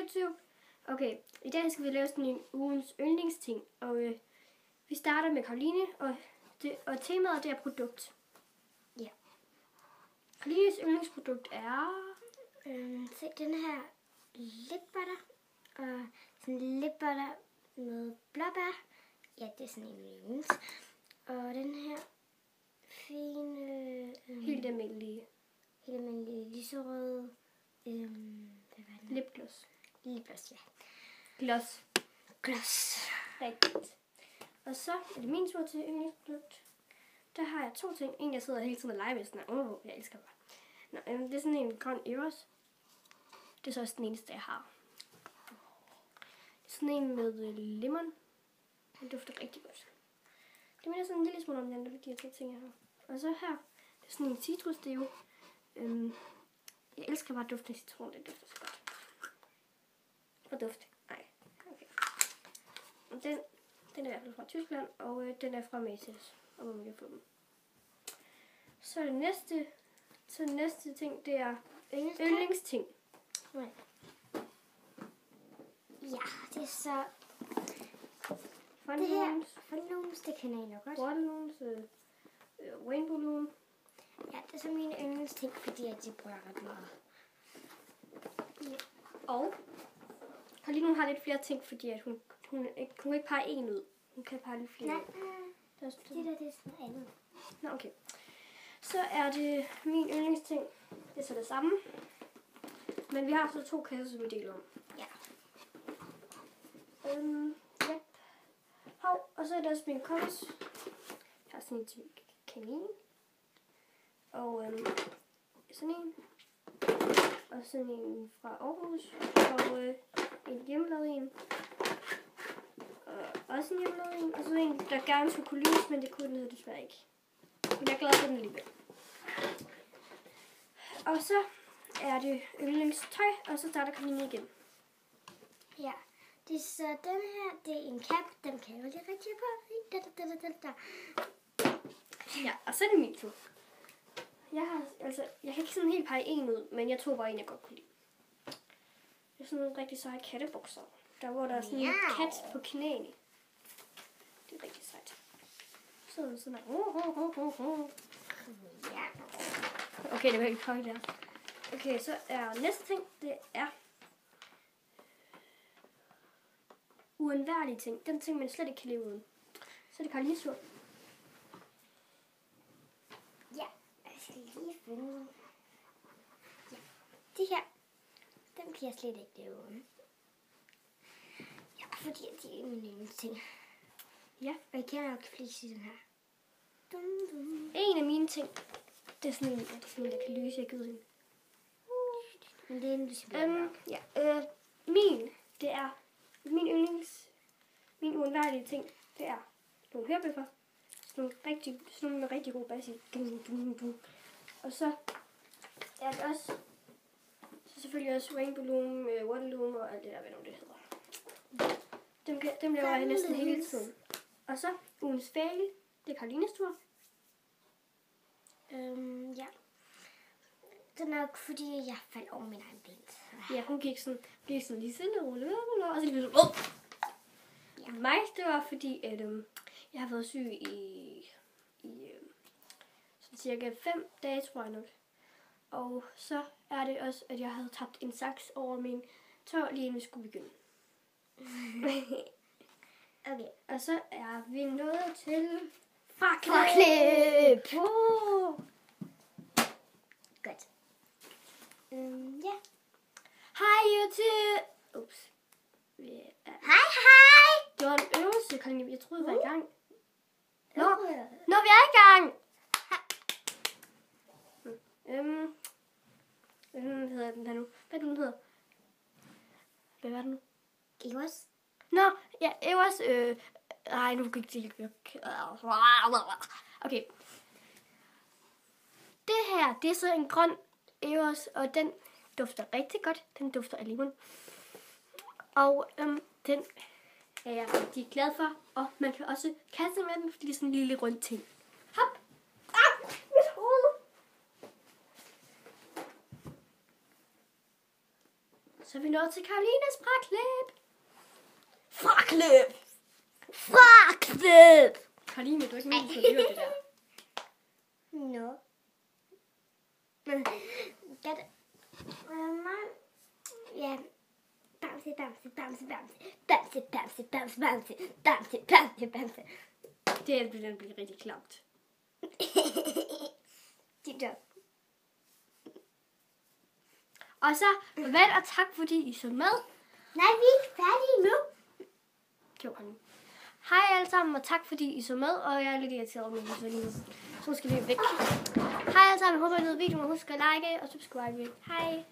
YouTube. Okay, i dag skal vi lave sådan en ugens yndlingsting, og vi starter med Karoline, og temaet det er produkt. Ja. Karolines yndlingsprodukt er... Se den her lip butter, og sådan lip butter med blåbær. Ja, det er sådan en yndlings. Og den her fine... helt almindelige lyserøde... hvad var den? lipgloss. Lipgloss, ja. Gloss. Rigtigt. Og så er det min tur til yndlingsprodukt. Der har jeg 2 ting. En, jeg sidder hele tiden og leger med. Sådan, jeg elsker mig. Nå, det er sådan en grøn Eros. Det er så også den eneste, jeg har. Sådan en med lemon. Den dufter rigtig godt. Det minder sådan en lille smule om den andre, de her 2 ting, jeg har. Og så her, det er sådan en citrusdeo. Jeg elsker bare duften af citron. Det dufter så godt. For duft. Nej. Okay. Og den er i hvert fald fra Tyskland, og den er fra Macy's, og hvor man kan få dem. Så det næste ting, det er yndlingsting. Nej. Ja, det er så... Det her Funlooms, det kender I nok godt. Waterloons, Rainbow Loom. Ja, det er så mine yndlingsting, fordi jeg de bruger ret meget. Ja. Og Karoline har lidt flere ting, fordi at hun ikke pege en ud. Hun kan pege lidt flere. Nej, det er sådan andet. Nå, okay. Så er det min yndlingsting. Det er så det samme. Men vi har så 2 kasser, som vi deler om. Ja. Ja. Og så er der også min kompis. Jeg har sådan en til kanin. Og sådan en. Og sådan en fra Aarhus. Og en hjemmelavet en. Og også en hjemmelavet en. Og så en, der gerne skulle kunne lyse, men det kunne den desværre ikke. Men jeg er glad for den alligevel. Og så er det yndlingstøj, og så starter Karoline igen. Ja, det er så den her, det er en cap, den kan jeg jo lige rigtig på. Ja, og så er det min tur. Jeg kan ikke sådan helt pege en ud, men jeg tog bare en, jeg godt kunne lide. Det er sådan nogle rigtig seje kattebukser. Der hvor der er sådan en kat på knæene. Det er rigtig sejt. Sådan der. Ja. Okay, det var ikke højt der. Okay, så er næste ting, det er uundværlige ting. Den ting, man slet ikke kan leve uden. Så er det Karolines tur. Ja, jeg skal lige finde. Ja, det her, dem kan jeg slet ikke leve uden. Ja, fordi de er mine ting. Ja. Og jeg kender nok flest i den her. En af mine ting, det er sådan en, der kan lyse, jeg gider hende. Men det er en, du siger. Det er min uundværlige ting, det er nogle hørebøffer. Sådan nogle med rigtig god bas i. Og så er det også, så selvfølgelig også Rainbow Loom, Waterloom og alt det der, hvad nu det hedder. Dem laver jeg næsten hele tiden. Og så ugens fail, det er Karolines tur. Ja. Det er nok fordi, jeg faldt over min egen ben. Ja, hun gik sådan lige stille og roligt, og så lige sådan, Ja. Mig, det var fordi, at jeg har været syg i sådan cirka 5 dage, tror jeg nok. Og så er det også, at jeg havde tabt en saks over min tår, lige inden vi skulle begynde. Okay. Og så er vi nået til faklerklip. Godt. Ja. Hej YouTube! Ups. Hej! Det var en øvelse, Karoline. Jeg troede, vi var i gang. Nå, vi er i gang! Hvad hedder den her nu? Hvad er den hedder? Hvad var det nu? Eros. Nå, ja, Eros. Nej, nu gik det helt. Okay. Det her, det er så en grøn Eros, og den dufter rigtig godt. Den dufter af limon. Og den er jeg rigtig glad for. Og man kan også kaste med den, fordi det er sådan en lille rund ting. Hop! Au! Mit hoved! Så er vi nået til Karolines fraklip. Fraklip! Fraklip! Karoline, du er ikke med, så det det der. Nå. Men, ja, bamse, bamse, bamse, bamse, bamse, bamse, bamse, bamse, bamse, bamse, bamse. Det bliver rigtig klamt. Det der. Og så, farvel og tak fordi I så med. Nej, vi er ikke færdige nu. Jo, hej alle sammen, og tak fordi I så med. Og jeg er lidt irriteret over min hus, så nu skal vi væk. Hej alle sammen, jeg håber I nød videoen, og husk at like og subscribe. Hej.